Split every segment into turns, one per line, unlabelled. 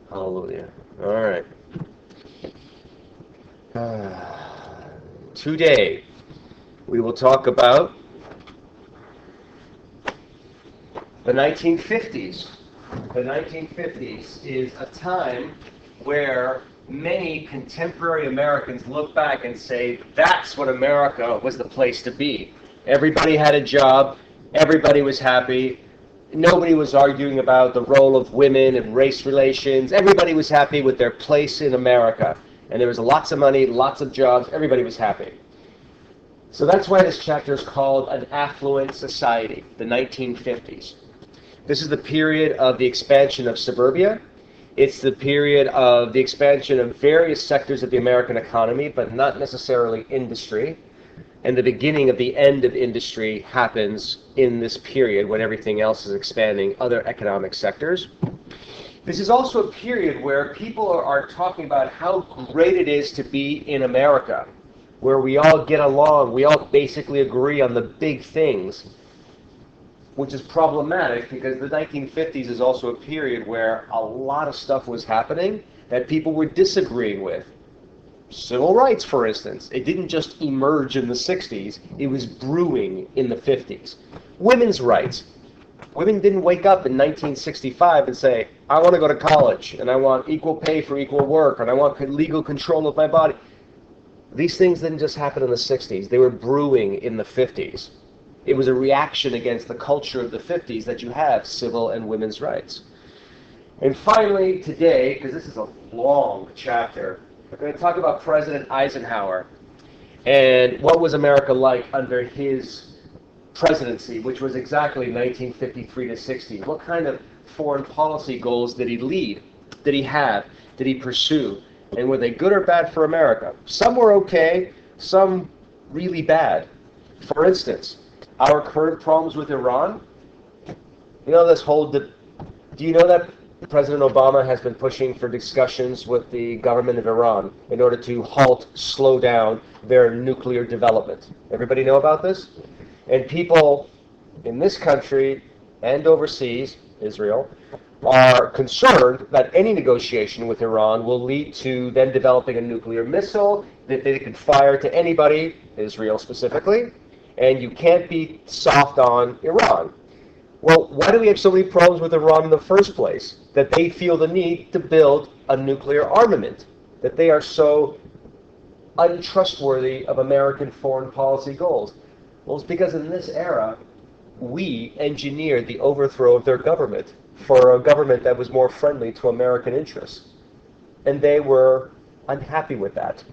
Hallelujah. All right. Today, we will talk about the 1950s. The 1950s is a time where many contemporary Americans look back and say, that's what America was the place to be. Everybody had a job, everybody was happy, nobody was arguing about the role of women and race relations, everybody was happy with their place in America. And there was lots of money, lots of jobs, everybody was happy. So that's why this chapter is called An Affluent Society, the 1950s. This is the period of the expansion of suburbia. It's the period of the expansion of various sectors of the American economy, but not necessarily industry. And the beginning of the end of industry happens in this period when everything else is expanding other economic sectors. This is also a period where people are talking about how great it is to be in America, where we all get along, we all basically agree on the big things, which is problematic because the 1950s is also a period where a lot of stuff was happening that people were disagreeing with. Civil rights, for instance. It didn't just emerge in the 60s, it was brewing in the 50s. Women's rights. Women didn't wake up in 1965 and say, I want to go to college, and I want equal pay for equal work, and I want legal control of my body. These things didn't just happen in the 60s, they were brewing in the 50s. It was a reaction against the culture of the 50s that you have civil and women's rights. And finally, today, because this is a long chapter, we're going to talk about President Eisenhower and what was America like under his presidency, which was exactly 1953 to 60. What kind of foreign policy goals did he lead? Did he have? Did he pursue? And were they good or bad for America? Some were okay, some really bad. For instance, our current problems with Iran. You know this whole... Do you know that President Obama has been pushing for discussions with the government of Iran in order to slow down their nuclear development? Everybody know about this? And people in this country and overseas, Israel, are concerned that any negotiation with Iran will lead to them developing a nuclear missile that they could fire to anybody, Israel specifically, and you can't be soft on Iran. Well, why do we have so many problems with Iran in the first place? That they feel the need to build a nuclear armament, that they are so untrustworthy of American foreign policy goals. Well, it's because in this era, we engineered the overthrow of their government for a government that was more friendly to American interests. And they were unhappy with that.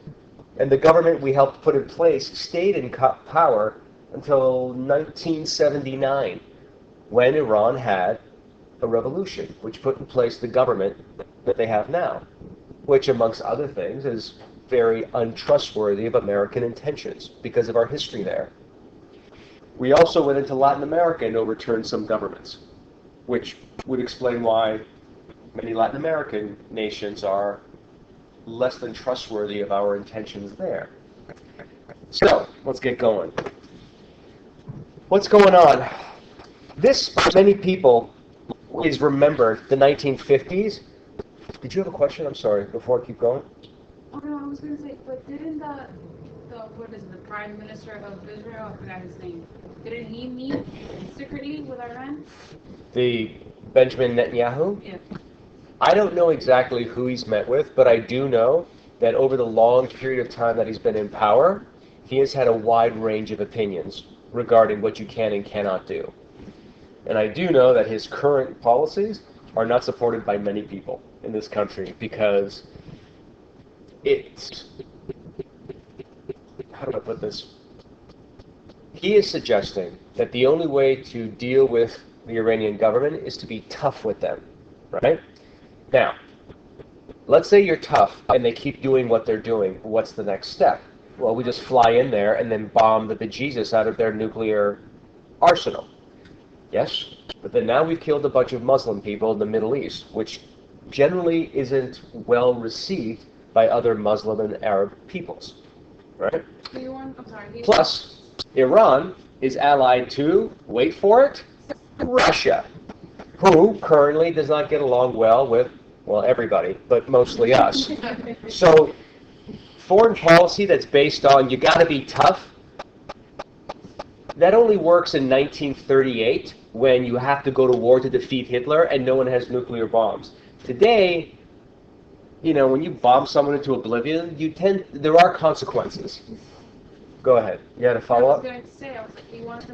And the government we helped put in place stayed in power until 1979, when Iran had a revolution, which put in place the government that they have now, which, amongst other things, is very untrustworthy of American intentions because of our history there. We also went into Latin America and overturned some governments, which would explain why many Latin American nations are less than trustworthy of our intentions there. So, let's get going. What's going on? This, for many people, is remembered, the 1950s. Did you have a question? I'm sorry, before I keep going.
Oh, no, I was going to say, but didn't the Prime Minister of Israel, I forgot his name, didn't he meet secretly with Iran?
The Benjamin Netanyahu?
Yeah.
I don't know exactly who he's met with, but I do know that over the long period of time that he's been in power, he has had a wide range of opinions regarding what you can and cannot do. And I do know that his current policies are not supported by many people in this country because how do I put this? He is suggesting that the only way to deal with the Iranian government is to be tough with them, right? Now, let's say you're tough and they keep doing what they're doing. What's the next step? Well, we just fly in there and then bomb the bejesus out of their nuclear arsenal. Yes, but then now we've killed a bunch of Muslim people in the Middle East, which generally isn't well received by other Muslim and Arab peoples, right? Plus, Iran is allied to, wait for it, Russia, who currently does not get along well with Well, everybody, but mostly us. So foreign policy that's based on you got to be tough, that only works in 1938 when you have to go to war to defeat Hitler and no one has nuclear bombs. Today, when you bomb someone into oblivion, there are consequences. Go ahead. You had a follow up?
I was going to say, I was like, he wants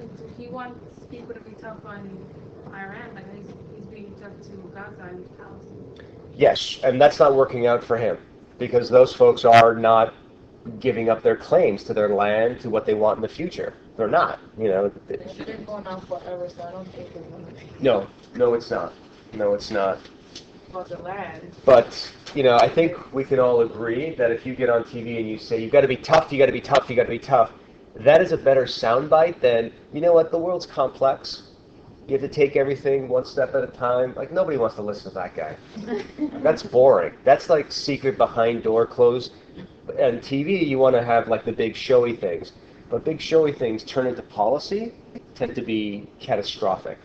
people to be tough on Iran, like he's being tough to Gaza and Palestine.
Yes, and that's not working out for him because those folks are not giving up their claims to their land, to what they want in the future. They're not,
It's been going on forever, so I don't think it's going to be.
No, it's not. No, it's not.
For the land.
But, I think we can all agree that if you get on TV and you say, you've got to be tough, you got to be tough, you got to be tough, that is a better soundbite than, you know what, the world's complex. You have to take everything one step at a time. Like, nobody wants to listen to that guy. That's boring. That's like secret behind door closed. And TV, you want to have like the big showy things. But big showy things turn into policy, tend to be catastrophic.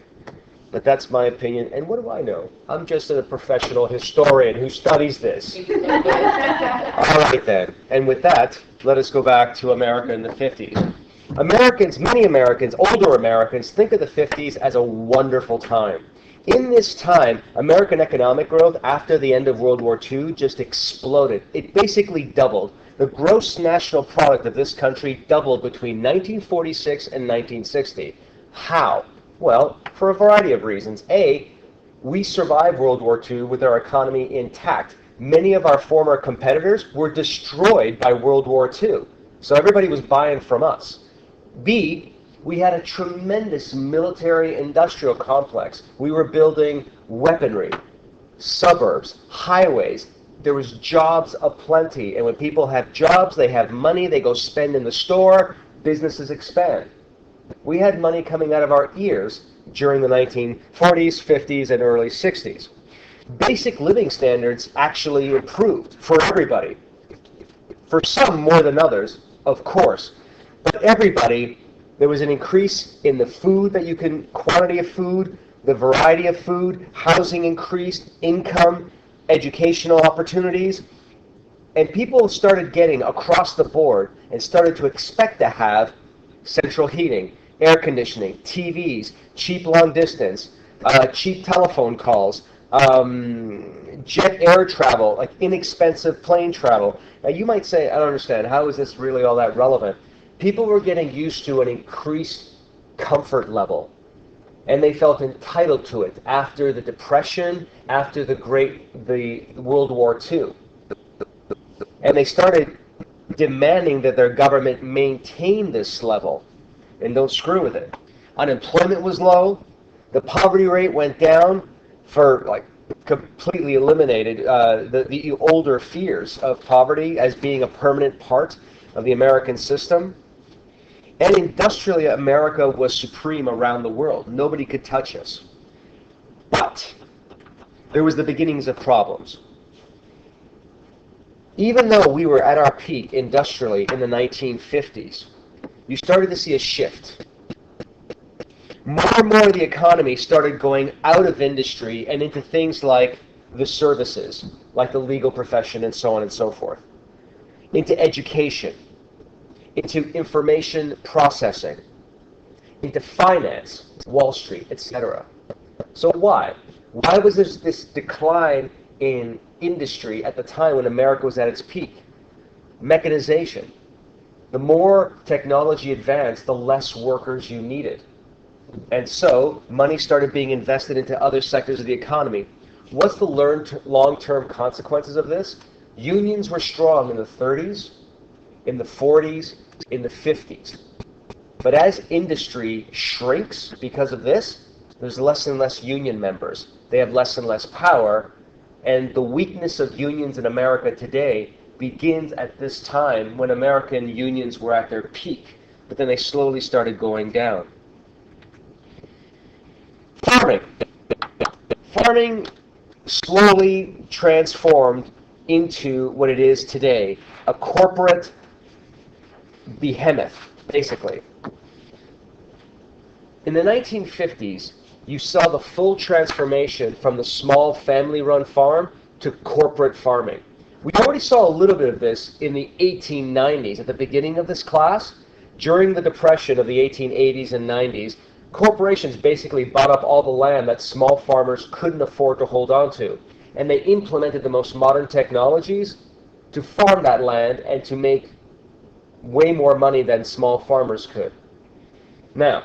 But that's my opinion. And what do I know? I'm just a professional historian who studies this. All right, then. And with that, let us go back to America in the 50s. Many Americans, older Americans, think of the 50s as a wonderful time. In this time, American economic growth after the end of World War II just exploded. It basically doubled. The gross national product of this country doubled between 1946 and 1960. How? Well, for a variety of reasons. A, we survived World War II with our economy intact. Many of our former competitors were destroyed by World War II, so everybody was buying from us. B, we had a tremendous military-industrial complex. We were building weaponry, suburbs, highways. There was jobs aplenty, and when people have jobs, they have money, they go spend in the store, businesses expand. We had money coming out of our ears during the 1940s, 50s, and early 60s. Basic living standards actually improved for everybody. For some more than others, of course. But everybody, there was an increase in the food quantity of food, the variety of food, housing increased, income, educational opportunities, and people started getting across the board and started to expect to have central heating, air conditioning, TVs, cheap long distance, cheap telephone calls, jet air travel, like inexpensive plane travel. Now you might say, I don't understand, how is this really all that relevant? People were getting used to an increased comfort level, and they felt entitled to it after the Depression, after the World War II. And they started demanding that their government maintain this level and don't screw with it. Unemployment was low. The poverty rate went down completely eliminated the older fears of poverty as being a permanent part of the American system. And industrially, America was supreme around the world. Nobody could touch us. But there was the beginnings of problems. Even though we were at our peak industrially in the 1950s, you started to see a shift. More and more of the economy started going out of industry and into things like the services, like the legal profession and so on and so forth, into education, into information processing, into finance, Wall Street, etc. So why? Why was there this decline in industry at the time when America was at its peak? Mechanization. The more technology advanced, the less workers you needed. And so money started being invested into other sectors of the economy. What's the long-term consequences of this? Unions were strong in the 30s, in the 40s, in the 50s. But as industry shrinks because of this, there's less and less union members. They have less and less power, and the weakness of unions in America today begins at this time when American unions were at their peak, but then they slowly started going down. Farming slowly transformed into what it is today, a corporate behemoth, basically. In the 1950s, you saw the full transformation from the small family-run farm to corporate farming. We already saw a little bit of this in the 1890s, at the beginning of this class. During the Depression of the 1880s and 90s, corporations basically bought up all the land that small farmers couldn't afford to hold on to. And they implemented the most modern technologies to farm that land and to make way more money than small farmers could. Now,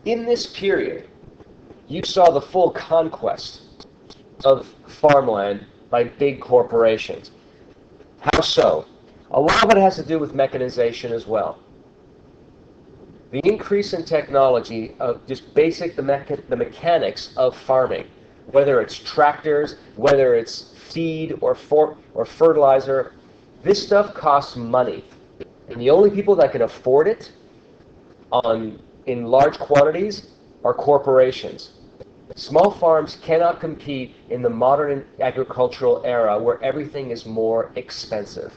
in this period, you saw the full conquest of farmland by big corporations. How so? A lot of it has to do with mechanization as well. The increase in technology of just the mechanics of farming, whether it's tractors, whether it's feed or fertilizer, this stuff costs money. And the only people that can afford it in large quantities are corporations. Small farms cannot compete in the modern agricultural era where everything is more expensive.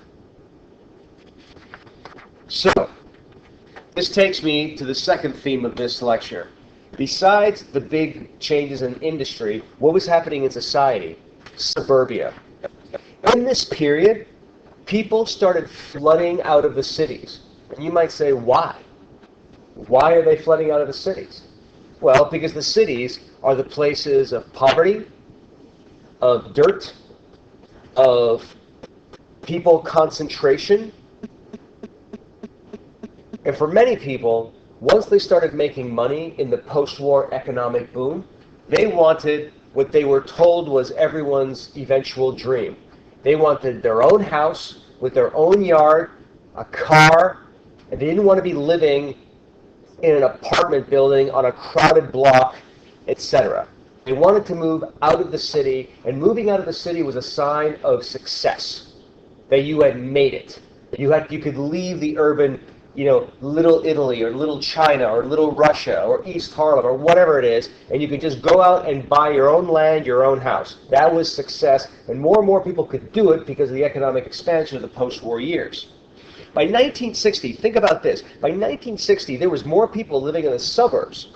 So, this takes me to the second theme of this lecture. Besides the big changes in industry, what was happening in society? Suburbia. In this period, people started flooding out of the cities. And you might say, why? Why are they flooding out of the cities? Well, because the cities are the places of poverty, of dirt, of people concentration. And for many people, once they started making money in the post-war economic boom, they wanted what they were told was everyone's eventual dream. They wanted their own house with their own yard, a car, and they didn't want to be living in an apartment building on a crowded block, etc. They wanted to move out of the city, and moving out of the city was a sign of success, that you had made it. You could leave the urban, Little Italy or Little China or Little Russia or East Harlem or whatever it is, and you could just go out and buy your own land, your own house. That was success, and more people could do it because of the economic expansion of the post-war years. By 1960, think about this. By 1960, there was more people living in the suburbs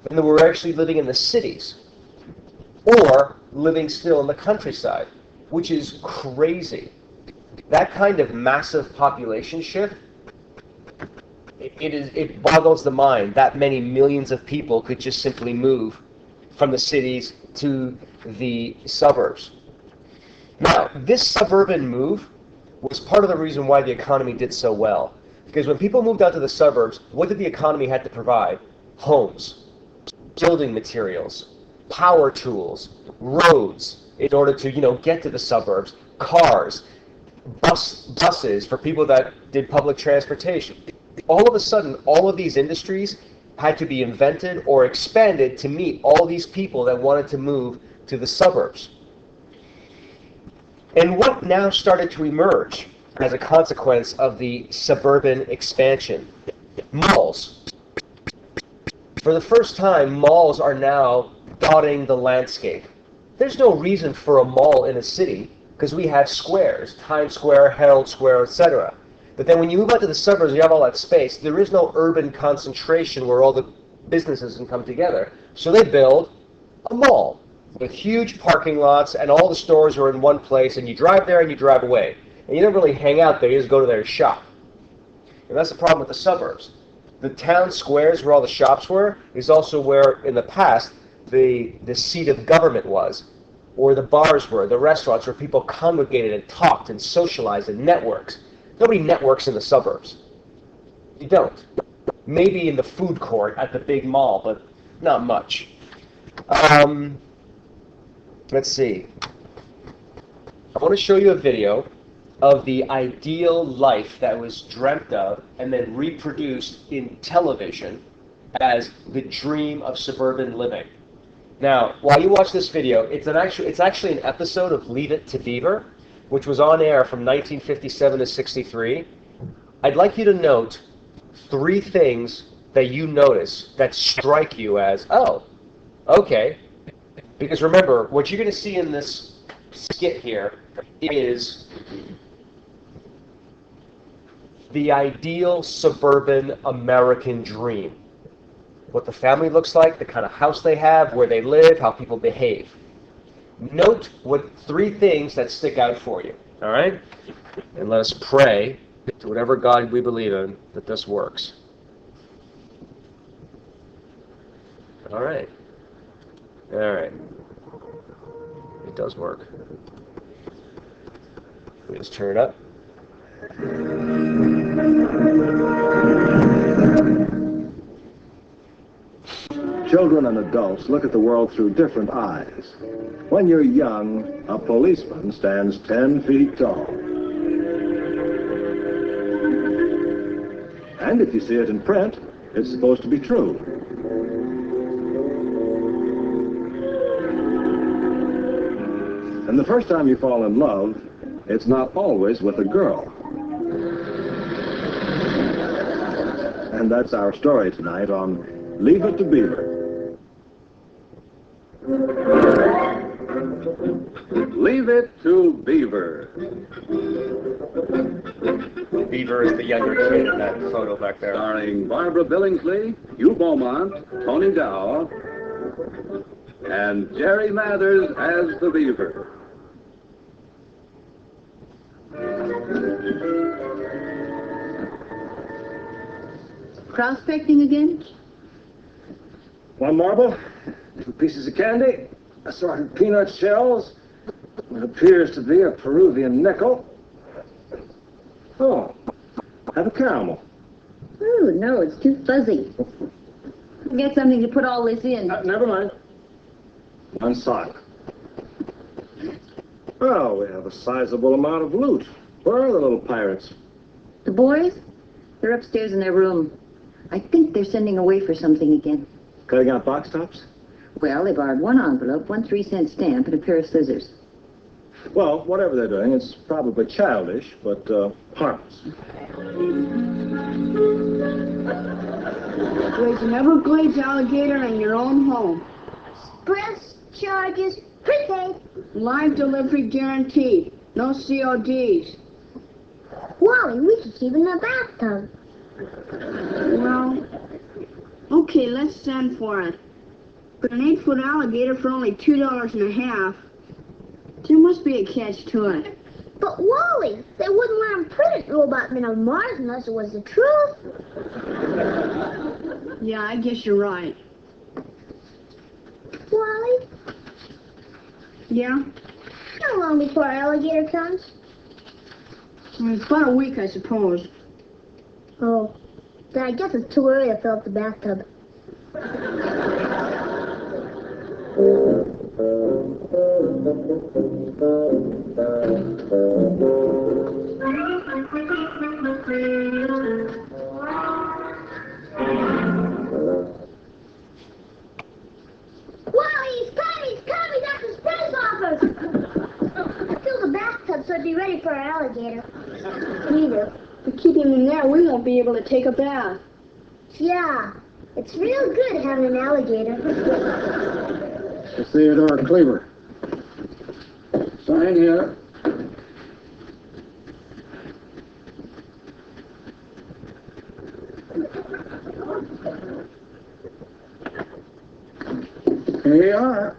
than there were actually living in the cities or living still in the countryside, which is crazy. That kind of massive population shift, it boggles the mind. That many millions of people could just simply move from the cities to the suburbs. Now, this suburban move was part of the reason why the economy did so well. Because when people moved out to the suburbs, what did the economy have to provide? Homes, building materials, power tools, roads in order to, get to the suburbs, cars, buses for people that did public transportation. All of a sudden, all of these industries had to be invented or expanded to meet all these people that wanted to move to the suburbs. And what now started to emerge as a consequence of the suburban expansion? Malls. For the first time, malls are now dotting the landscape. There's no reason for a mall in a city because we have squares, Times Square, Herald Square, etc. But then when you move out to the suburbs, you have all that space. There is no urban concentration where all the businesses can come together. So they build a mall with huge parking lots, and all the stores are in one place, and you drive there and you drive away. And you don't really hang out there, you just go to their shop. And that's the problem with the suburbs. The town squares where all the shops were is also where, in the past, the seat of government was, or the bars were, the restaurants where people congregated and talked and socialized and networked. Nobody networks in the suburbs. You don't. Maybe in the food court at the big mall, but not much. Let's see. I want to show you a video of the ideal life that was dreamt of and then reproduced in television as the dream of suburban living. Now, while you watch this video, it's actually an episode of Leave It to Beaver, which was on air from 1957 to 63. I'd like you to note 3 things that you notice that strike you as, oh, okay. Because remember, what you're going to see in this skit here is the ideal suburban American dream. What the family looks like, the kind of house they have, where they live, how people behave. note what 3 things that stick out for you, all right? And let us pray to whatever God we believe in that this works. All right. All right. It does work. Let me just turn it up.
Children and adults look at the world through different eyes. When you're young, a policeman stands 10 feet tall. And if you see it in print, it's supposed to be true. And the first time you fall in love, it's not always with a girl. And that's our story tonight on Leave It to Beaver. Leave It to Beaver.
Beaver is the younger kid in that photo back there.
Starring Barbara Billingsley, Hugh Beaumont, Tony Dow, and Jerry Mathers as the Beaver.
Prospecting again?
One marble, 2 pieces of candy, assorted peanut shells, what appears to be a Peruvian nickel. Oh, have a caramel.
Oh, no, it's too fuzzy. Get something to put all this in.
Never mind. One sock. Oh, we have a sizable amount of loot. Where are the little pirates?
The boys? They're upstairs in their room. I think they're sending away for something again.
Cutting out box tops?
Well, they borrowed 1 envelope, 1 3-cent stamp, and a pair of scissors.
Well, whatever they're doing, it's probably childish, but harmless.
Raise an Everglades alligator in your own home.
Express charges prepaid.
Live delivery guaranteed. No CODs.
Wally, we could keep in the bathtub.
Well, okay, let's send for it. But an 8-foot alligator for only $2.50. There must be a catch to it.
But Wally, they wouldn't let him print Robot Men of Mars unless it was the truth.
Yeah, I guess you're right.
Wally,
Yeah?
how long before alligator comes?
It's about a week, I suppose.
Oh, then I guess it's too early to fill up the bathtub. Wally, he's coming, that's the space office! Fill the bathtub so it'd be ready for our alligator.
Neither. If we keep him in there, we won't be able to take a bath.
Yeah, it's real good having an alligator.
Theodore Cleaver. Sign here. Here you are.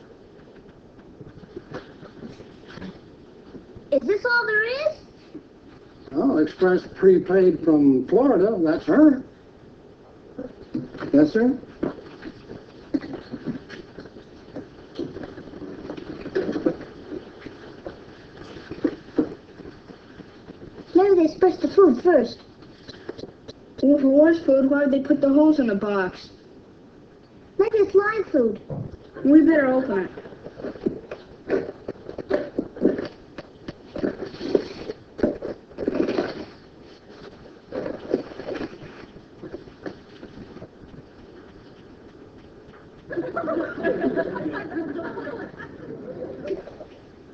Is this all there is?
Oh, express prepaid from Florida. That's her. Yes, sir.
Maybe they expressed the food first.
Well, if it was food, why'd they put the holes in the box?
Maybe it's live food.
We better open it.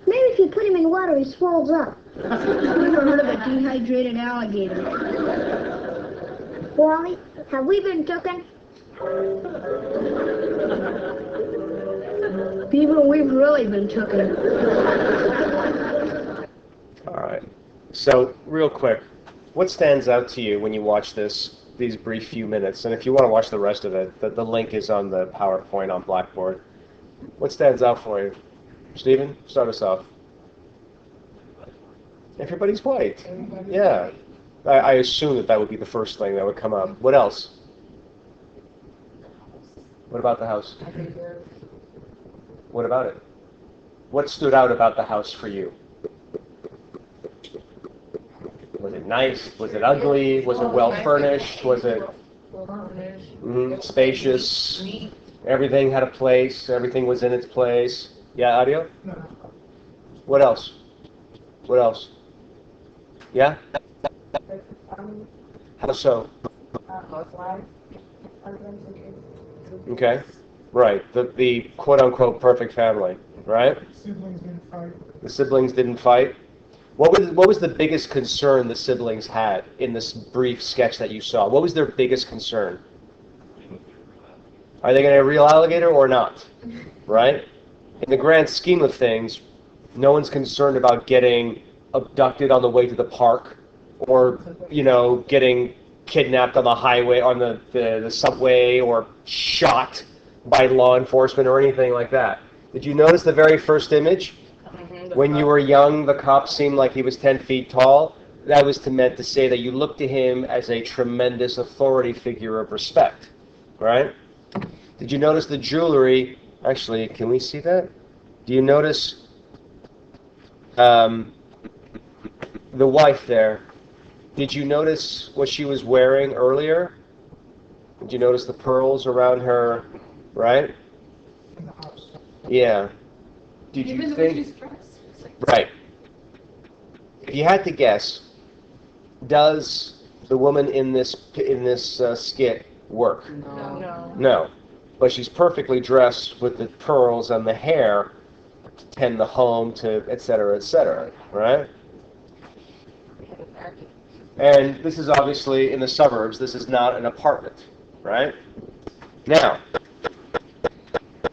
Maybe if you put him in water, he swells up.
Never heard of a dehydrated alligator.
Wally, have we been tooken?
Beaver, we've really been tooken.
All right. So, real quick, what stands out to you when you watch these brief few minutes? And if you want to watch the rest of it, the link is on the PowerPoint on Blackboard. What stands out for you? Stephen, start us off. Everybody's white. Yeah. I assume that would be the first thing that would come up. What else? What about the house? What about it? What stood out about the house for you? Was it nice? Was it ugly? Was it well furnished? Was it spacious? Everything had a place. Everything was in its place. Yeah, Audio? What else? What else? Yeah? How so? Okay. Right. The quote-unquote perfect family, right? The siblings didn't fight. What was the biggest concern the siblings had in this brief sketch that you saw? What was their biggest concern? Are they going to have a real alligator or not? Right? In the grand scheme of things, no one's concerned about getting abducted on the way to the park or, getting kidnapped on the highway, on the subway, or shot by law enforcement or anything like that. Did you notice the very first image? When you were young, the cop seemed like he was 10 feet tall. That was meant to say that you looked to him as a tremendous authority figure of respect, right? Did you notice the jewelry? Actually, can we see that? Do you notice the wife there? Did you notice what she was wearing earlier? Did you notice the pearls around her, right? Yeah. Did you
Even the
think?
way she's dressed.
Right. If you had to guess, does the woman in this skit work?
No.
No. But she's perfectly dressed with the pearls and the hair to tend the home, to et cetera, right? And this is obviously in the suburbs. This is not an apartment, right? Now,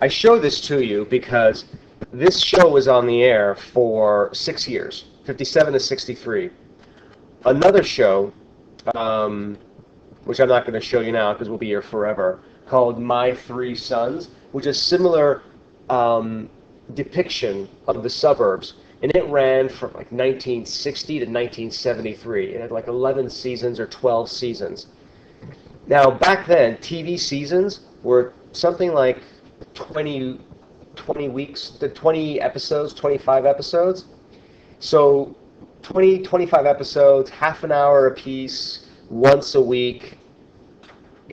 I show this to you because this show was on the air for 6 years, 57 to 63. Another show, which I'm not going to show you now because we'll be here forever, called My Three Sons, which is a similar depiction of the suburbs. And it ran from like 1960 to 1973. It had like 11 seasons or 12 seasons. Now, back then, TV seasons were something like 20 weeks, 20 episodes, 25 episodes. So 20, 25 episodes, half an hour a piece, once a week.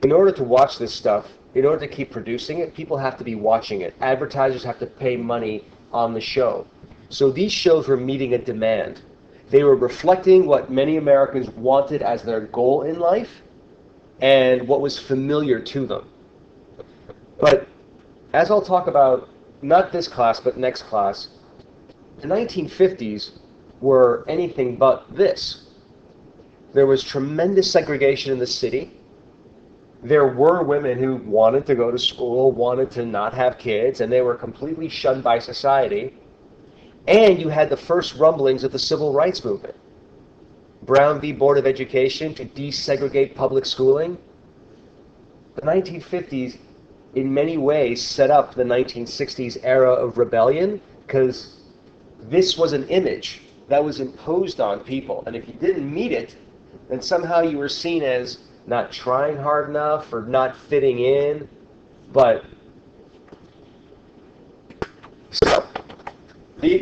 In order to watch this stuff, in order to keep producing it, people have to be watching it. Advertisers have to pay money on the show. So these shows were meeting a demand. They were reflecting what many Americans wanted as their goal in life and what was familiar to them. But as I'll talk about, not this class, but next class, the 1950s were anything but this. There was tremendous segregation in the city. There were women who wanted to go to school, wanted to not have kids, and they were completely shunned by society. And you had the first rumblings of the civil rights movement. Brown v. Board of Education to desegregate public schooling. The 1950s, in many ways, set up the 1960s era of rebellion because this was an image that was imposed on people. And if you didn't meet it, then somehow you were seen as not trying hard enough or not fitting in. But so,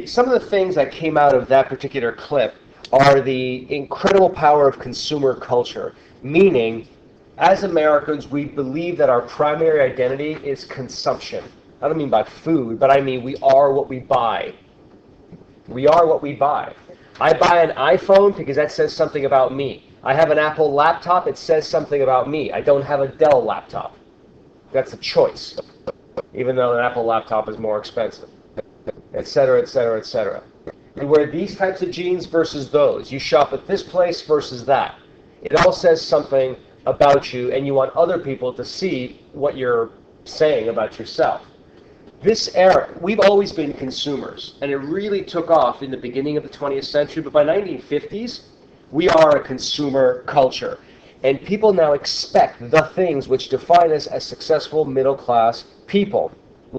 some of the things that came out of that particular clip are the incredible power of consumer culture, meaning, as Americans, we believe that our primary identity is consumption. I don't mean by food, but I mean we are what we buy. We are what we buy. I buy an iPhone because that says something about me. I have an Apple laptop, it says something about me. I don't have a Dell laptop. That's a choice, even though an Apple laptop is more expensive, et cetera, et cetera, et cetera. You wear these types of jeans versus those. You shop at this place versus that. It all says something about you, and you want other people to see what you're saying about yourself. This era, we've always been consumers, and it really took off in the beginning of the 20th century, but by 1950s, we are a consumer culture. And people now expect the things which define us as successful middle-class people,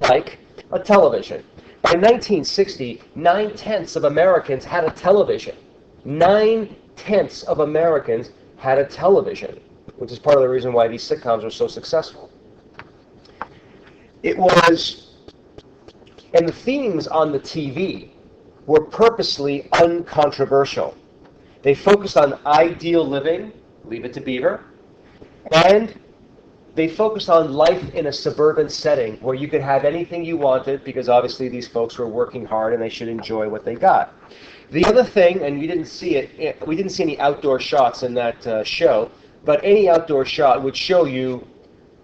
like a television. By 1960, 9/10 of Americans had a television. 9/10 of Americans had a television, which is part of the reason why these sitcoms are so successful. It was, and the themes on the TV were purposely uncontroversial. They focused on ideal living, Leave It to Beaver, and they focused on life in a suburban setting where you could have anything you wanted because obviously these folks were working hard and they should enjoy what they got. The other thing, and we didn't see any outdoor shots in that show, but any outdoor shot would show you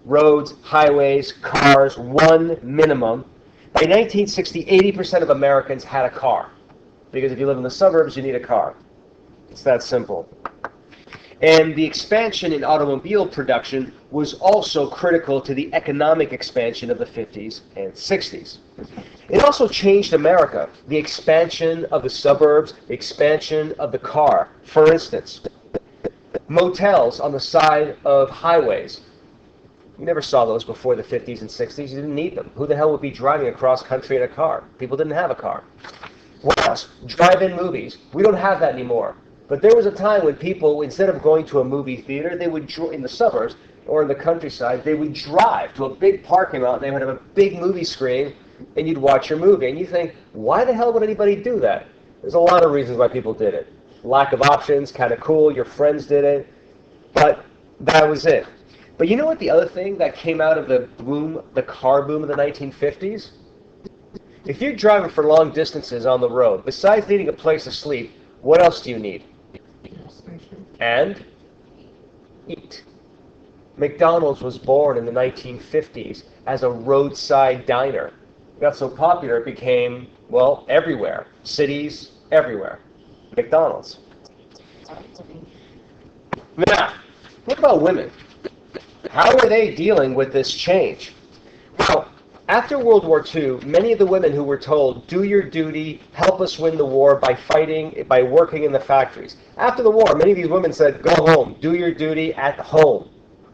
roads, highways, cars, one minimum. By 1960, 80% of Americans had a car. Because if you live in the suburbs, you need a car. It's that simple. And the expansion in automobile production was also critical to the economic expansion of the 50s and 60s. It also changed America. The expansion of the suburbs, the expansion of the car. For instance, motels on the side of highways. You never saw those before the 50s and 60s. You didn't need them. Who the hell would be driving across country in a car? People didn't have a car. What else? Drive-in movies. We don't have that anymore. But there was a time when people, instead of going to a movie theater, they would, in the suburbs or in the countryside, they would drive to a big parking lot and they would have a big movie screen and you'd watch your movie. And you think, why the hell would anybody do that? There's a lot of reasons why people did it. Lack of options, kind of cool, your friends did it, but that was it. But you know what the other thing that came out of the boom, the car boom of the 1950s? If you're driving for long distances on the road, besides needing a place to sleep, what else do you need? And eat. McDonald's was born in the 1950s as a roadside diner. It got so popular it became, well, everywhere. Cities, everywhere. McDonald's. Now, what about women? How are they dealing with this change? Well, after World War II, many of the women who were told, do your duty, help us win the war by fighting, by working in the factories. After the war, many of these women said, go home, do your duty at home,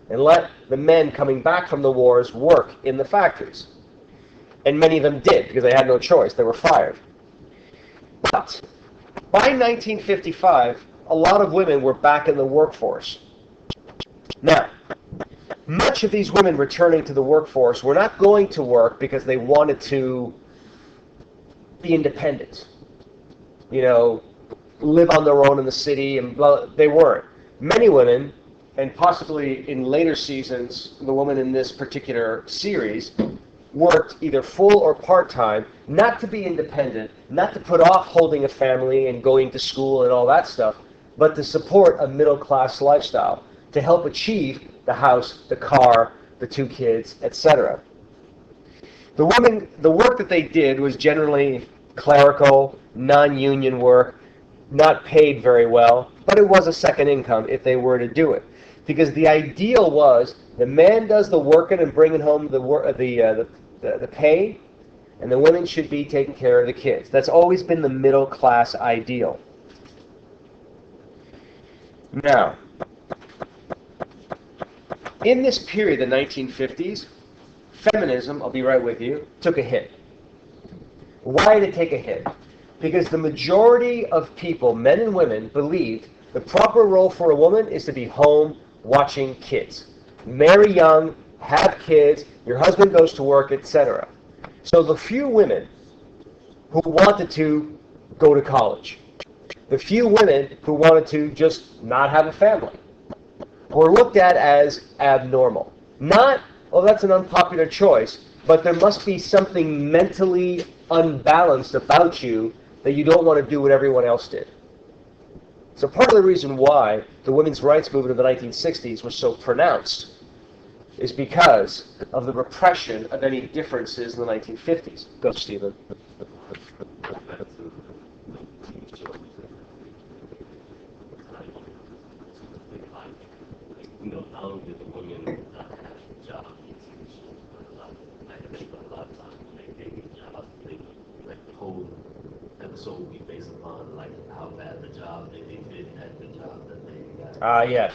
and let the men coming back from the wars work in the factories. And many of them did, because they had no choice. They were fired. But by 1955, a lot of women were back in the workforce. Now, much of these women returning to the workforce were not going to work because they wanted to be independent. You know, live on their own in the city, and blah. They weren't. Many women, and possibly in later seasons, the woman in this particular series, worked either full or part-time, not to be independent, not to put off holding a family and going to school and all that stuff, but to support a middle-class lifestyle, to help achieve the house, the car, the 2 kids, etc. The work that they did was generally clerical, non-union work, not paid very well, but it was a second income if they were to do it. Because the ideal was the man does the working and bringing home the pay, and the women should be taking care of the kids. That's always been the middle class ideal. Now, in this period, the 1950s, feminism, I'll be right with you, took a hit. Why did it take a hit? Because the majority of people, men and women, believed the proper role for a woman is to be home watching kids. Marry young, have kids, your husband goes to work, etc. So the few women who wanted to go to college, the few women who wanted to just not have a family, were looked at as abnormal. Not, oh, that's an unpopular choice, but there must be something mentally unbalanced about you that you don't want to do what everyone else did. So part of the reason why the women's rights movement of the 1960s was so pronounced is because of the repression of any differences in the 1950s. Go, Stephen.
Not only the women have jobs, I think a lot of times when they take jobs, like the whole episode will be based upon like how bad the job they did at the job that they got.
Yes.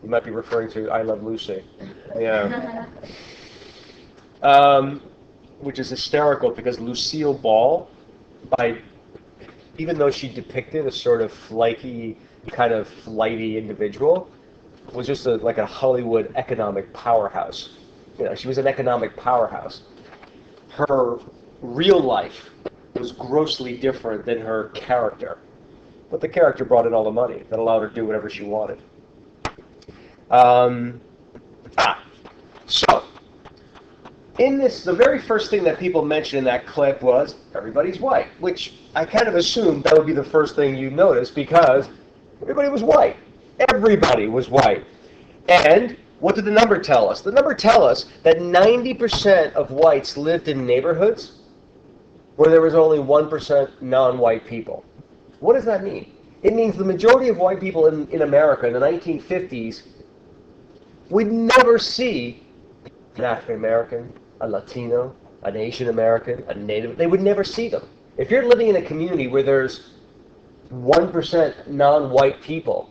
You might be referring to I Love Lucy. Yeah. which is hysterical because Lucille Ball, even though she depicted a sort of flaky, kind of flighty individual, was just like a Hollywood economic powerhouse. She was an economic powerhouse. Her real life was grossly different than her character. But the character brought in all the money that allowed her to do whatever she wanted. So, in this, the very first thing that people mentioned in that clip was, everybody's white, which I kind of assumed that would be the first thing you notice because everybody was white. Everybody was white. And what did the number tell us? The number tell us that 90% of whites lived in neighborhoods where there was only 1% non-white people. What does that mean? It means the majority of white people in America in the 1950s would never see an African American, a Latino, an Asian American, a Native. They would never see them. If you're living in a community where there's 1% non-white people,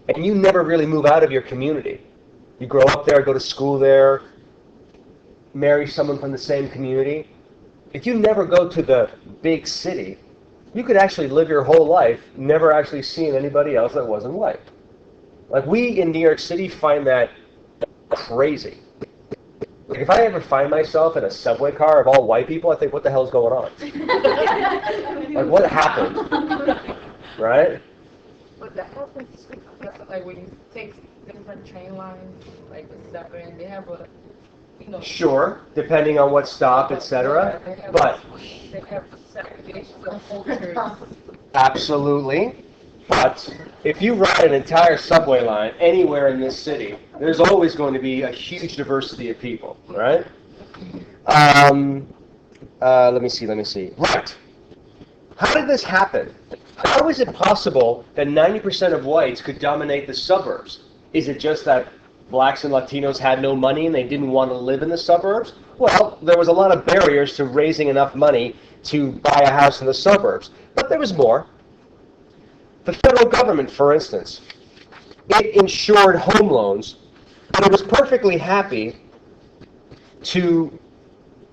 and you never really move out of your community, you grow up there, go to school there, marry someone from the same community, if you never go to the big city, you could actually live your whole life never actually seeing anybody else that wasn't white. Like, we in New York City find that crazy. Like, if I ever find myself in a subway car of all white people, I think, what the hell's going on? Like, what happened? Right?
But that happens, like, when you take different train lines, like the Suburban, they have a,
Sure, depending on what stop, etc. But
they have segregation of cultures.
Absolutely. But if you ride an entire subway line anywhere in this city, there's always going to be a huge diversity of people, right? Let me see. Right. How did this happen? How is it possible that 90% of whites could dominate the suburbs? Is it just that blacks and Latinos had no money and they didn't want to live in the suburbs? Well, there was a lot of barriers to raising enough money to buy a house in the suburbs. But there was more. The federal government, for instance, it insured home loans, and it was perfectly happy to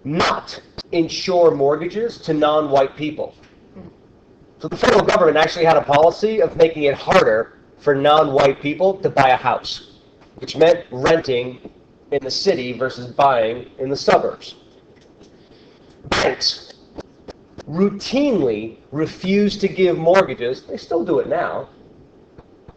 not insure mortgages to non-white people. So the federal government actually had a policy of making it harder for non-white people to buy a house, which meant renting in the city versus buying in the suburbs. Banks routinely refuse to give mortgages, they still do it now,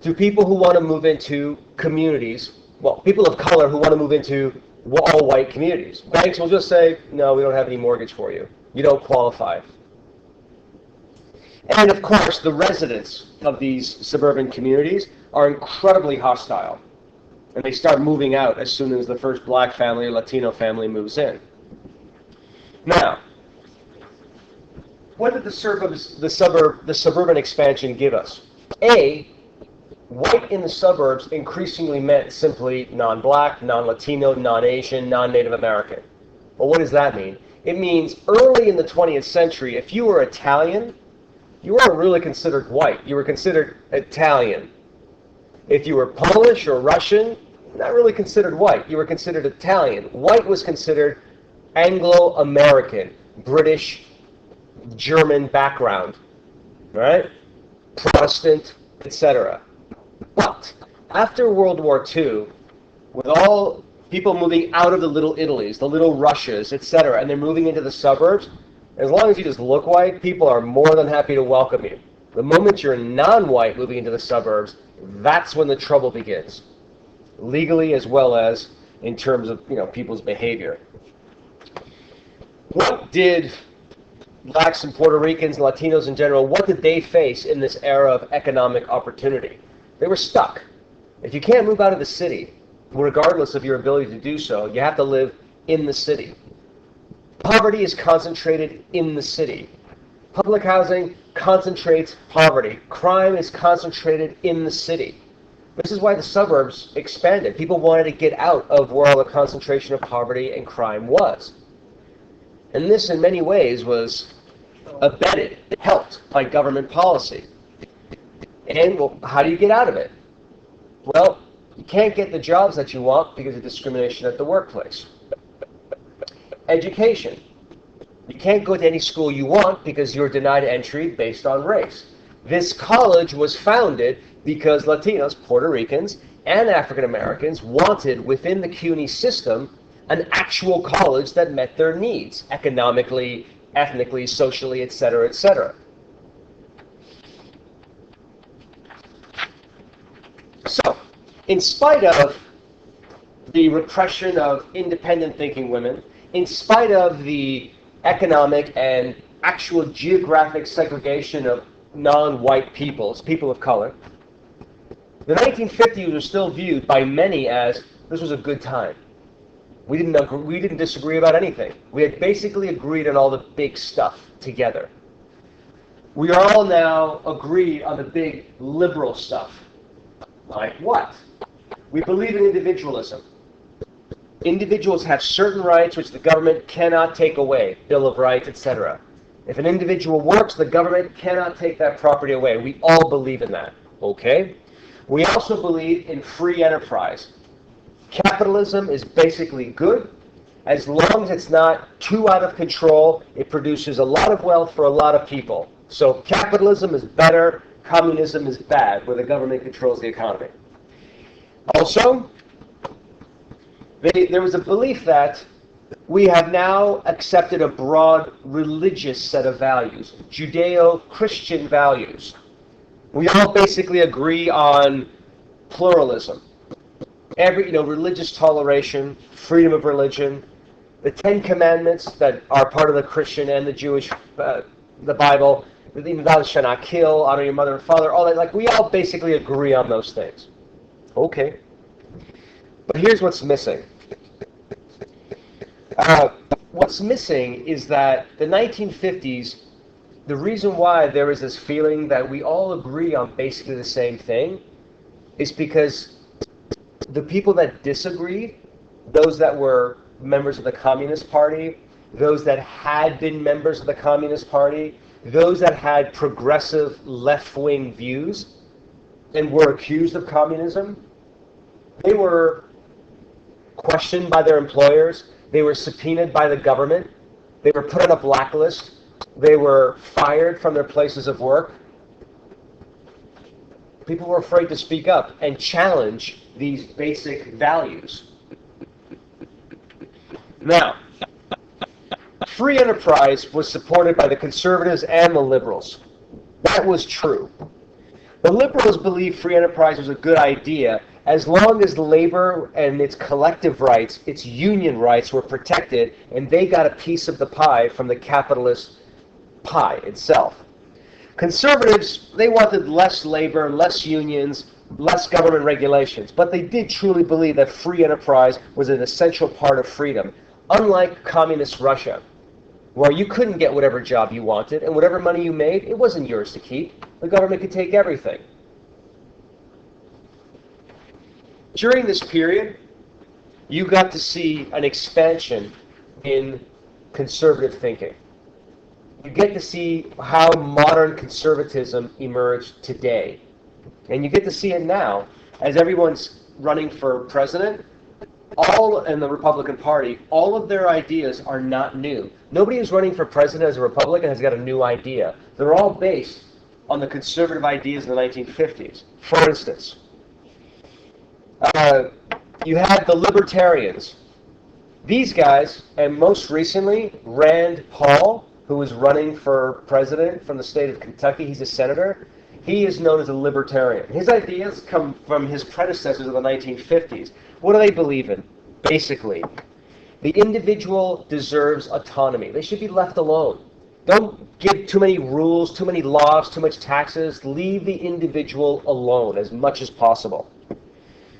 to people who want to move into communities, well, people of color who want to move into all-white communities. Banks will just say, no, we don't have any mortgage for you. You don't qualify. And of course, the residents of these suburban communities are incredibly hostile. And they start moving out as soon as the first black family or Latino family moves in. Now, what did the suburban expansion give us? A, white in the suburbs increasingly meant simply non-black, non-Latino, non-Asian, non-Native American. Well, what does that mean? It means early in the 20th century, if you were Italian, you weren't really considered white. You were considered Italian. If you were Polish or Russian, not really considered white. You were considered Italian. White was considered Anglo-American, British, German background, right? Protestant, etc. But after World War II, with all people moving out of the little Italies, the little Russias, etc., and they're moving into the suburbs, as long as you just look white, people are more than happy to welcome you. The moment you're non-white moving into the suburbs, that's when the trouble begins, legally as well as in terms of people's behavior. What did blacks and Puerto Ricans and Latinos in general, what did they face in this era of economic opportunity? They were stuck. If you can't move out of the city, regardless of your ability to do so, you have to live in the city. Poverty is concentrated in the city. Public housing concentrates poverty. Crime is concentrated in the city. This is why the suburbs expanded. People wanted to get out of where all the concentration of poverty and crime was. And this, in many ways, was abetted, helped by government policy. And, well, how do you get out of it? Well, you can't get the jobs that you want because of discrimination at the workplace. Education. You can't go to any school you want because you're denied entry based on race. This college was founded because Latinos, Puerto Ricans, and African Americans wanted within the CUNY system an actual college that met their needs, economically, ethnically, socially, etc., etc. So, in spite of the repression of independent thinking women, in spite of the economic and actual geographic segregation of non-white peoples, people of color, the 1950s were still viewed by many as this was a good time. We didn't disagree about anything. We had basically agreed on all the big stuff together. We are all now agreed on the big liberal stuff. Like what? We believe in individualism. Individuals have certain rights which the government cannot take away, Bill of Rights, etc. If an individual works, the government cannot take that property away. We all believe in that. Okay? We also believe in free enterprise. Capitalism is basically good. As long as it's not too out of control, it produces a lot of wealth for a lot of people. So capitalism is better, communism is bad, where the government controls the economy. Also, there was a belief that we have now accepted a broad religious set of values, Judeo-Christian values. We all basically agree on pluralism. Religious toleration, freedom of religion, the 10 Commandments that are part of the Christian and the Jewish, the Bible, thou shalt not kill, honor your mother and father, all that. Like, we all basically agree on those things. Okay. But here's what's missing. What's missing is that the 1950s, the reason why there is this feeling that we all agree on basically the same thing is because the people that disagreed, those that were members of the Communist Party, those that had been members of the Communist Party, those that had progressive left-wing views and were accused of communism, they were questioned by their employers, they were subpoenaed by the government, they were put on a blacklist, they were fired from their places of work. People were afraid to speak up and challenge these basic values. Now, free enterprise was supported by the conservatives and the liberals. That was true. The liberals believed free enterprise was a good idea as long as labor and its collective rights, its union rights were protected, and they got a piece of the pie from the capitalist pie itself. Conservatives, they wanted less labor, less unions, less government regulations, but they did truly believe that free enterprise was an essential part of freedom, unlike communist Russia, where you couldn't get whatever job you wanted, and whatever money you made, it wasn't yours to keep. The government could take everything. During this period, you got to see an expansion in conservative thinking. You get to see how modern conservatism emerged today. And you get to see it now, as everyone's running for president, all in the Republican Party, all of their ideas are not new. Nobody who's running for president as a Republican has got a new idea. They're all based on the conservative ideas in the 1950s. For instance, you had the libertarians. These guys, and most recently, Rand Paul, who was running for president from the state of Kentucky, he's a senator, he is known as a libertarian. His ideas come from his predecessors of the 1950s. What do they believe in? Basically, the individual deserves autonomy. They should be left alone. Don't give too many rules, too many laws, too much taxes. Leave the individual alone as much as possible.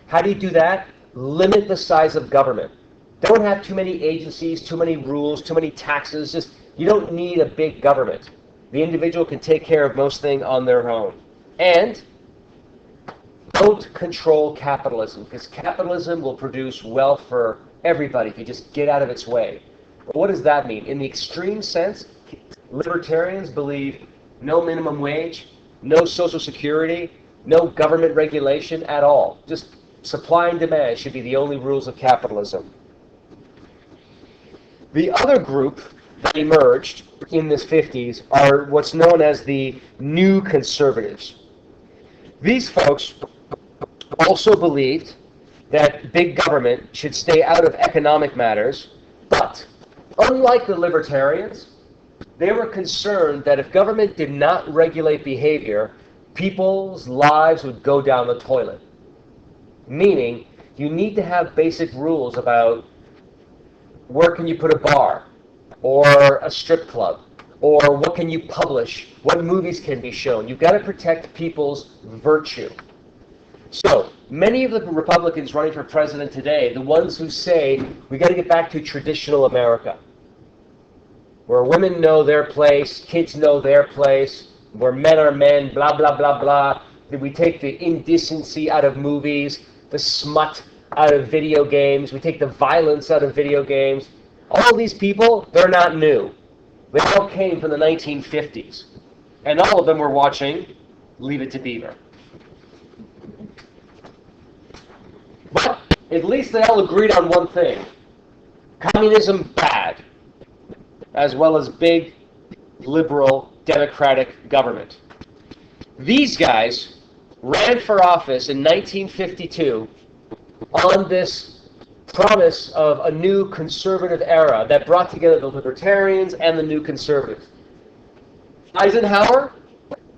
How do you do that? Limit the size of government. Don't have too many agencies, too many rules, too many taxes. Just, you don't need a big government. The individual can take care of most things on their own. And don't control capitalism, because capitalism will produce wealth for everybody if you just get out of its way. But what does that mean? In the extreme sense, libertarians believe no minimum wage, no social security, no government regulation at all. Just supply and demand should be the only rules of capitalism. The other group that emerged in this 50s are what's known as the New Conservatives. These folks also believed that big government should stay out of economic matters, but unlike the libertarians, they were concerned that if government did not regulate behavior, people's lives would go down the toilet. Meaning, you need to have basic rules about where can you put a bar, or a strip club, or what can you publish, what movies can be shown. You've got to protect people's virtue. So, many of the Republicans running for president today, the ones who say, we got to get back to traditional America, where women know their place, kids know their place, where men are men, blah, blah, blah, blah. We take the indecency out of movies, the smut out of video games. We take the violence out of video games. All these people, they're not new. They all came from the 1950s. And all of them were watching Leave It to Beaver. But at least they all agreed on one thing. Communism, bad. As well as big, liberal, democratic government. These guys ran for office in 1952 on this promise of a new conservative era that brought together the libertarians and the new conservatives. Eisenhower,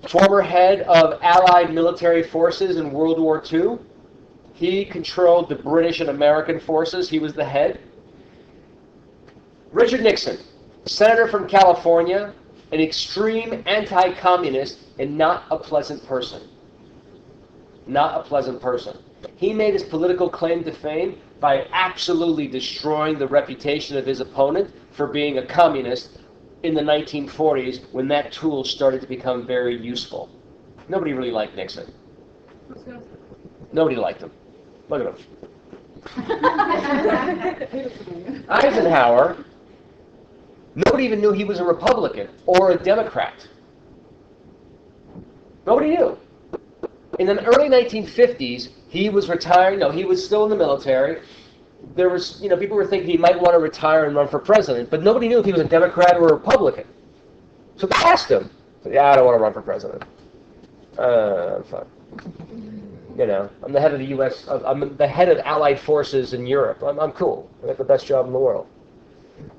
former head of Allied military forces in World War II, he controlled the British and American forces. He was the head. Richard Nixon, senator from California, an extreme anti-communist and not a pleasant person. Not a pleasant person. He made his political claim to fame by absolutely destroying the reputation of his opponent for being a communist in the 1940s when that tool started to become very useful. Nobody really liked Nixon. Nobody liked him. Look at him. Eisenhower, nobody even knew he was a Republican or a Democrat. Nobody knew. In the early 1950s, he was retiring. No, he was still in the military. There was, people were thinking he might want to retire and run for president, but nobody knew if he was a Democrat or a Republican. So they asked him. Yeah, I don't want to run for president. I'm fine. I'm the head of the U.S. I'm the head of Allied forces in Europe. I'm cool. I got the best job in the world.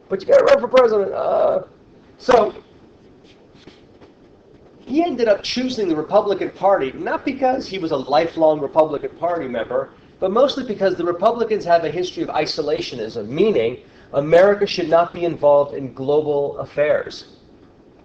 But you got to run for president. So he ended up choosing the Republican Party, not because he was a lifelong Republican Party member, but mostly because the Republicans have a history of isolationism, meaning America should not be involved in global affairs.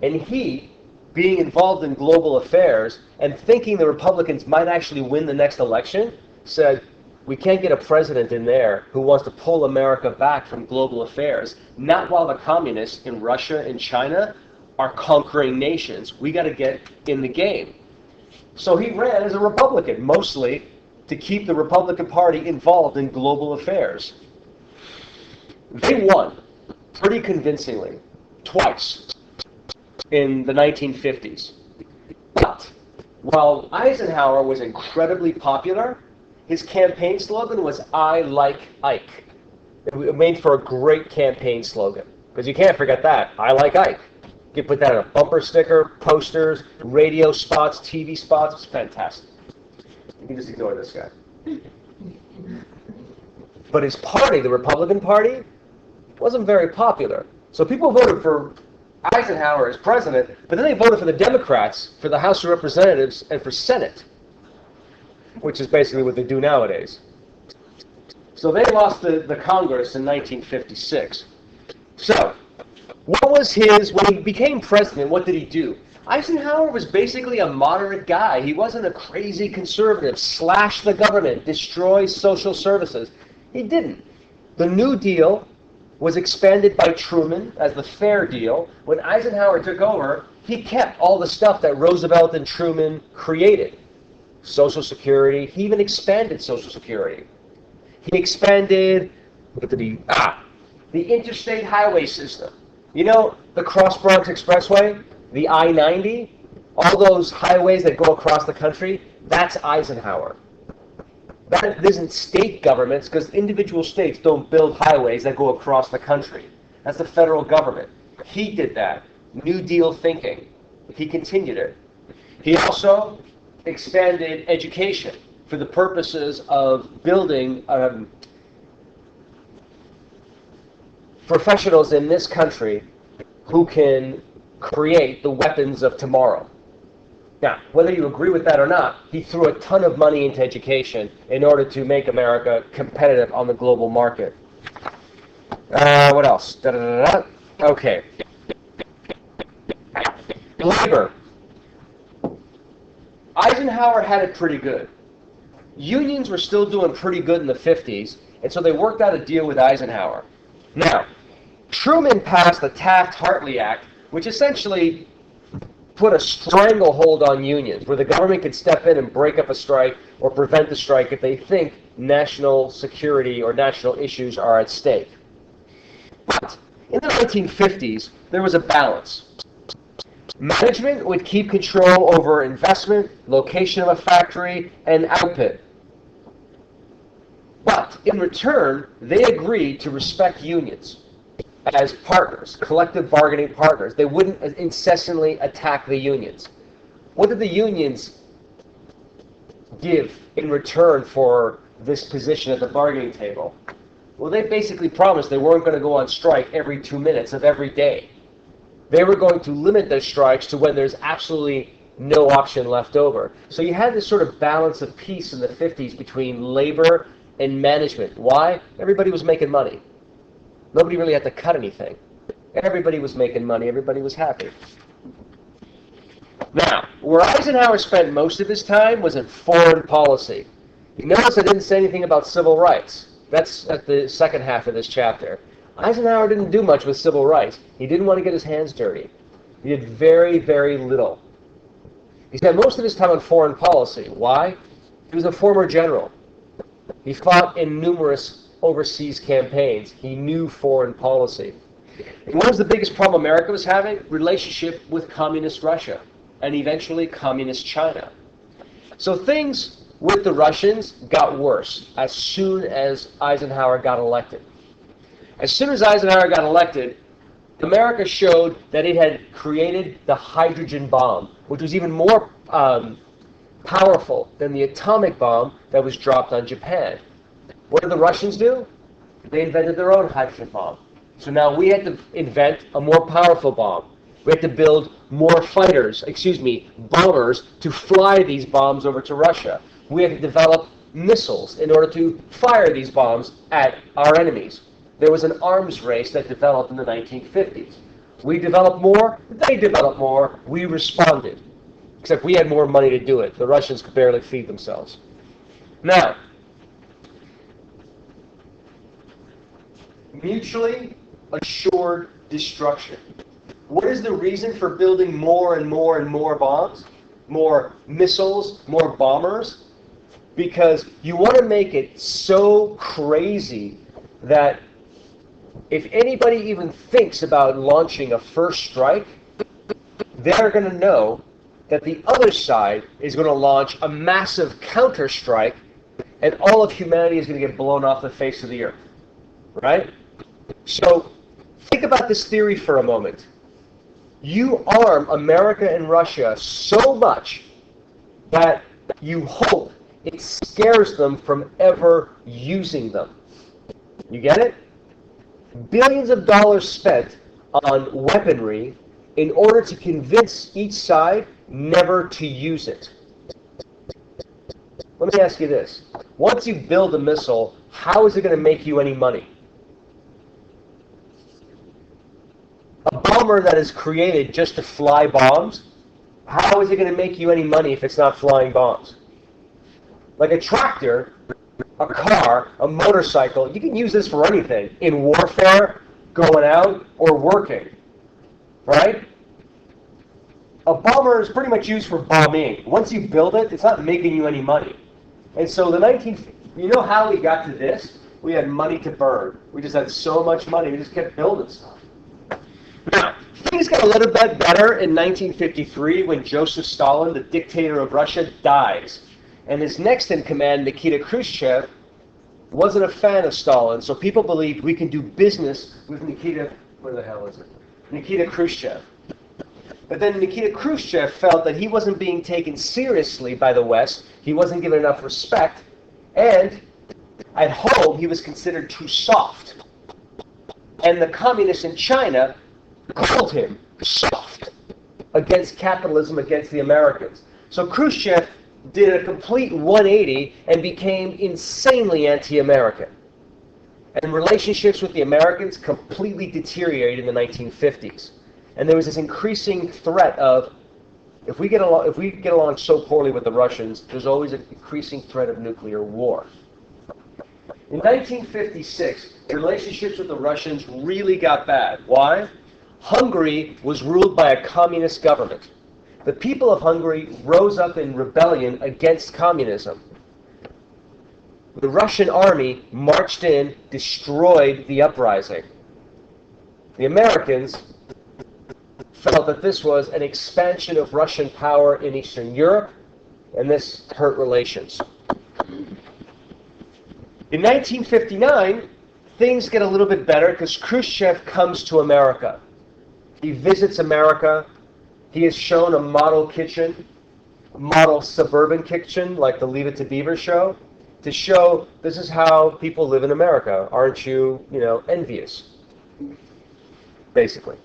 And he, being involved in global affairs and thinking the Republicans might actually win the next election, said, we can't get a president in there who wants to pull America back from global affairs, not while the communists in Russia and China are conquering nations. We got to get in the game. So he ran as a Republican, mostly to keep the Republican Party involved in global affairs. They won pretty convincingly, twice, in the 1950s. But while Eisenhower was incredibly popular, his campaign slogan was, I like Ike. It made for a great campaign slogan, because you can't forget that, I like Ike. You can put that on a bumper sticker, posters, radio spots, TV spots. It's fantastic. You can just ignore this guy. But his party, the Republican Party, wasn't very popular. So people voted for Eisenhower as president, but then they voted for the Democrats for the House of Representatives and for Senate, which is basically what they do nowadays. So they lost the Congress in 1956. So what was when he became president, what did he do? Eisenhower was basically a moderate guy. He wasn't a crazy conservative, slash the government, destroy social services. He didn't. The New Deal was expanded by Truman as the Fair Deal. When Eisenhower took over, he kept all the stuff that Roosevelt and Truman created. Social Security. He even expanded Social Security. He expanded, the interstate highway system. The Cross Bronx Expressway, the I-90, all those highways that go across the country, that's Eisenhower. That isn't state governments, because individual states don't build highways that go across the country. That's the federal government. He did that. New Deal thinking. He continued it. He also expanded education for the purposes of building professionals in this country who can create the weapons of tomorrow. Now, whether you agree with that or not, he threw a ton of money into education in order to make America competitive on the global market. What else? Da-da-da-da. Okay. Labor. Eisenhower had it pretty good. Unions were still doing pretty good in the 50s, and so they worked out a deal with Eisenhower. Now, Truman passed the Taft-Hartley Act, which essentially put a stranglehold on unions, where the government could step in and break up a strike or prevent the strike if they think national security or national issues are at stake. But in the 1950s, there was a balance. Management would keep control over investment, location of a factory, and output. But in return, they agreed to respect unions as partners, collective bargaining partners. They wouldn't incessantly attack the unions. What did the unions give in return for this position at the bargaining table? Well, they basically promised they weren't going to go on strike every 2 minutes of every day. They were going to limit their strikes to when there's absolutely no option left over. So you had this sort of balance of peace in the 50s between labor and management. Why? Everybody was making money. Nobody really had to cut anything. Everybody was making money. Everybody was happy. Now, where Eisenhower spent most of his time was in foreign policy. You notice I didn't say anything about civil rights. That's at the second half of this chapter. Eisenhower didn't do much with civil rights. He didn't want to get his hands dirty. He did very, very little. He spent most of his time on foreign policy. Why? He was a former general. He fought in numerous overseas campaigns. He knew foreign policy. And what was the biggest problem America was having? Relationship with communist Russia and eventually communist China. So things with the Russians got worse as soon as Eisenhower got elected. As soon as Eisenhower got elected, America showed that it had created the hydrogen bomb, which was even more powerful than the atomic bomb that was dropped on Japan. What did the Russians do? They invented their own hydrogen bomb. So now we had to invent a more powerful bomb. We had to build more bombers to fly these bombs over to Russia. We had to develop missiles in order to fire these bombs at our enemies. There was an arms race that developed in the 1950s. We developed more, they developed more, we responded. Except we had more money to do it. The Russians could barely feed themselves. Now, mutually assured destruction. What is the reason for building more and more and more bombs? More missiles, more bombers? Because you want to make it so crazy that if anybody even thinks about launching a first strike, they're going to know that the other side is going to launch a massive counter-strike and all of humanity is going to get blown off the face of the earth. Right? So think about this theory for a moment. You arm America and Russia so much that you hope it scares them from ever using them. You get it? Billions of dollars spent on weaponry in order to convince each side never to use it. Let me ask you this. Once you build a missile, how is it going to make you any money? A bomber that is created just to fly bombs, how is it going to make you any money if it's not flying bombs? Like a tractor, a car, a motorcycle, you can use this for anything. In warfare, going out, or working. Right? A bomber is pretty much used for bombing. Once you build it, it's not making you any money. And so you know how we got to this? We had money to burn. We just had so much money, we just kept building stuff. Now, things got a little bit better in 1953 when Joseph Stalin, the dictator of Russia, dies. And his next in command, Nikita Khrushchev, wasn't a fan of Stalin, so people believed we can do business with Nikita. Where the hell is it? Nikita Khrushchev. But then Nikita Khrushchev felt that he wasn't being taken seriously by the West, he wasn't given enough respect, and at home he was considered too soft. And the communists in China called him soft against capitalism, against the Americans. So Khrushchev did a complete 180 and became insanely anti-American. And relationships with the Americans completely deteriorated in the 1950s. And there was this increasing threat of, if we get along so poorly with the Russians, there's always an increasing threat of nuclear war. In 1956, relationships with the Russians really got bad. Why? Hungary was ruled by a communist government. The people of Hungary rose up in rebellion against communism. The Russian army marched in, destroyed the uprising. The Americans felt that this was an expansion of Russian power in Eastern Europe, and this hurt relations. In 1959, things get a little bit better because Khrushchev comes to America. He visits America. He is shown a model kitchen, a model suburban kitchen, like the Leave It to Beaver show, to show this is how people live in America. Aren't you, envious? Basically.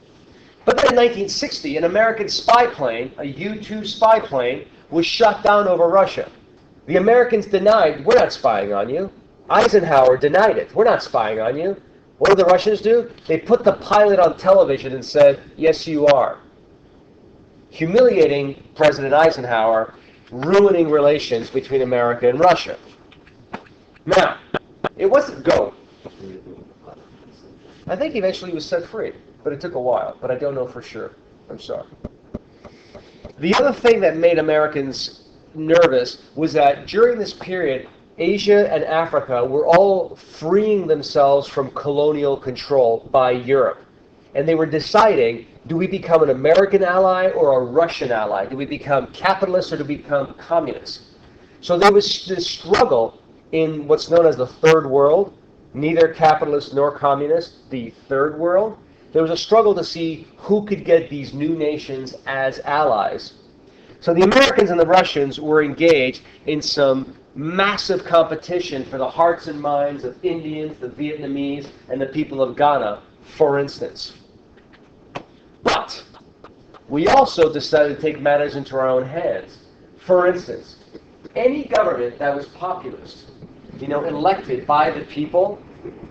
But then in 1960, an American spy plane, a U-2 spy plane, was shot down over Russia. The Americans denied, we're not spying on you. Eisenhower denied it. We're not spying on you. What did the Russians do? They put the pilot on television and said, yes, you are. Humiliating President Eisenhower, ruining relations between America and Russia. Now, it wasn't go. I think eventually he was set free, but it took a while, but I don't know for sure. I'm sorry. The other thing that made Americans nervous was that during this period, Asia and Africa were all freeing themselves from colonial control by Europe. And they were deciding, do we become an American ally or a Russian ally? Do we become capitalists or do we become communists? So there was this struggle in what's known as the Third World, neither capitalist nor communist, the Third World. There was a struggle to see who could get these new nations as allies. So the Americans and the Russians were engaged in some massive competition for the hearts and minds of Indians, the Vietnamese, and the people of Ghana, for instance. But we also decided to take matters into our own hands. For instance, any government that was populist, elected by the people,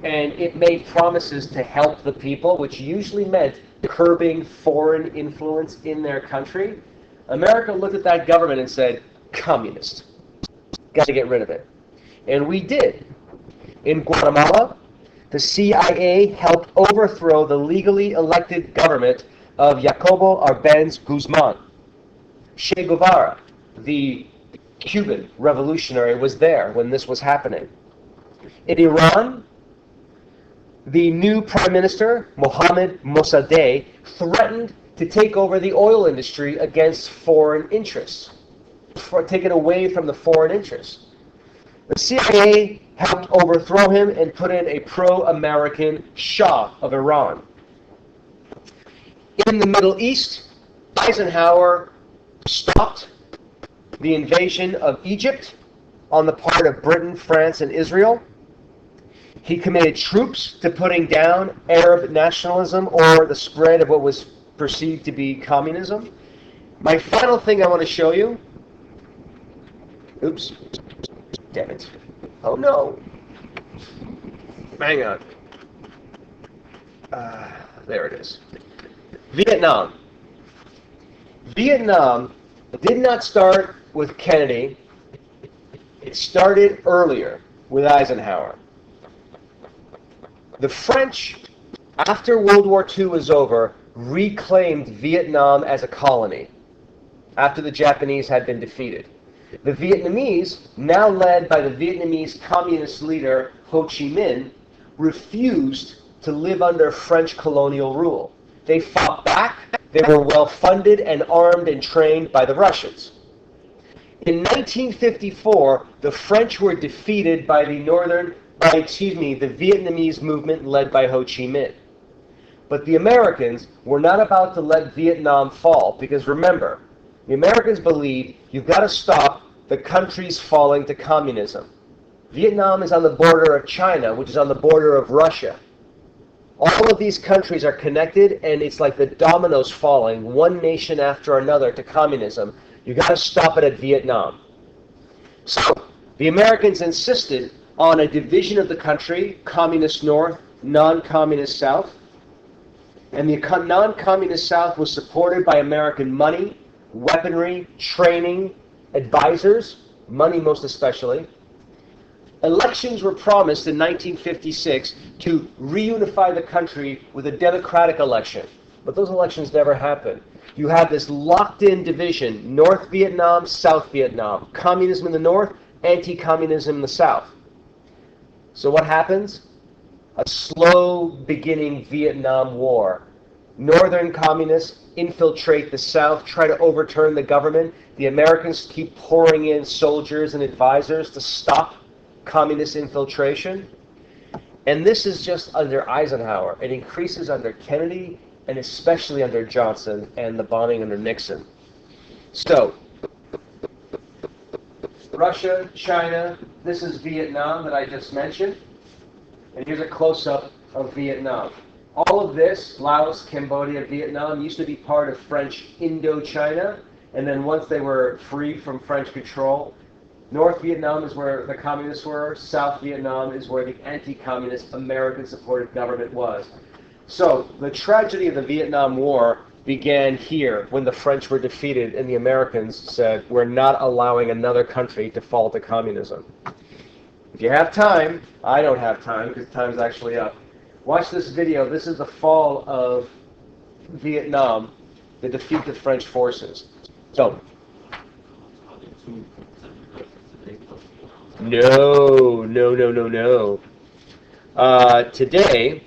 and it made promises to help the people, which usually meant curbing foreign influence in their country, America looked at that government and said, communist. Got to get rid of it. And we did. In Guatemala, the CIA helped overthrow the legally elected government of Jacobo Arbenz Guzman. Che Guevara, the Cuban revolutionary, was there when this was happening. In Iran, the new prime minister, Mohammad Mossadegh, threatened to take over the oil industry against foreign interests, take it away from the foreign interests. The CIA helped overthrow him and put in a pro-American Shah of Iran. In the Middle East, Eisenhower stopped the invasion of Egypt on the part of Britain, France, and Israel. He committed troops to putting down Arab nationalism or the spread of what was perceived to be communism. My final thing I want to show you. Oops. Damn it. Oh no. Hang on. There it is. Vietnam. Vietnam did not start with Kennedy. It started earlier with Eisenhower. The French, after World War II was over, reclaimed Vietnam as a colony after the Japanese had been defeated. The Vietnamese, now led by the Vietnamese communist leader Ho Chi Minh, refused to live under French colonial rule. They fought back. They were well funded and armed and trained by the Russians. In 1954, the French were defeated by the Vietnamese movement led by Ho Chi Minh. But the Americans were not about to let Vietnam fall, because remember, the Americans believe you've got to stop the countries falling to communism. Vietnam is on the border of China, which is on the border of Russia. All of these countries are connected, and it's like the dominoes falling, one nation after another, to communism. You've got to stop it at Vietnam. So the Americans insisted on a division of the country, communist north, non-communist south. And the non-communist south was supported by American money, weaponry, training, advisors, money most especially. Elections were promised in 1956 to reunify the country with a democratic election. But those elections never happened. You have this locked-in division, North Vietnam, South Vietnam, communism in the north, anti-communism in the south. So what happens? A slow beginning Vietnam War. Northern communists infiltrate the South, try to overturn the government. The Americans keep pouring in soldiers and advisors to stop communist infiltration. And this is just under Eisenhower. It increases under Kennedy and especially under Johnson and the bombing under Nixon. So, Russia, China, this is Vietnam that I just mentioned. And here's a close-up of Vietnam. All of this, Laos, Cambodia, Vietnam, used to be part of French Indochina. And then once they were freed from French control, North Vietnam is where the communists were. South Vietnam is where the anti-communist American-supported government was. So the tragedy of the Vietnam War began here when the French were defeated and the Americans said, we're not allowing another country to fall to communism. If you have time, I don't have time because time's actually up. Watch this video. This is the fall of Vietnam, the defeat of French forces. So, no. Today,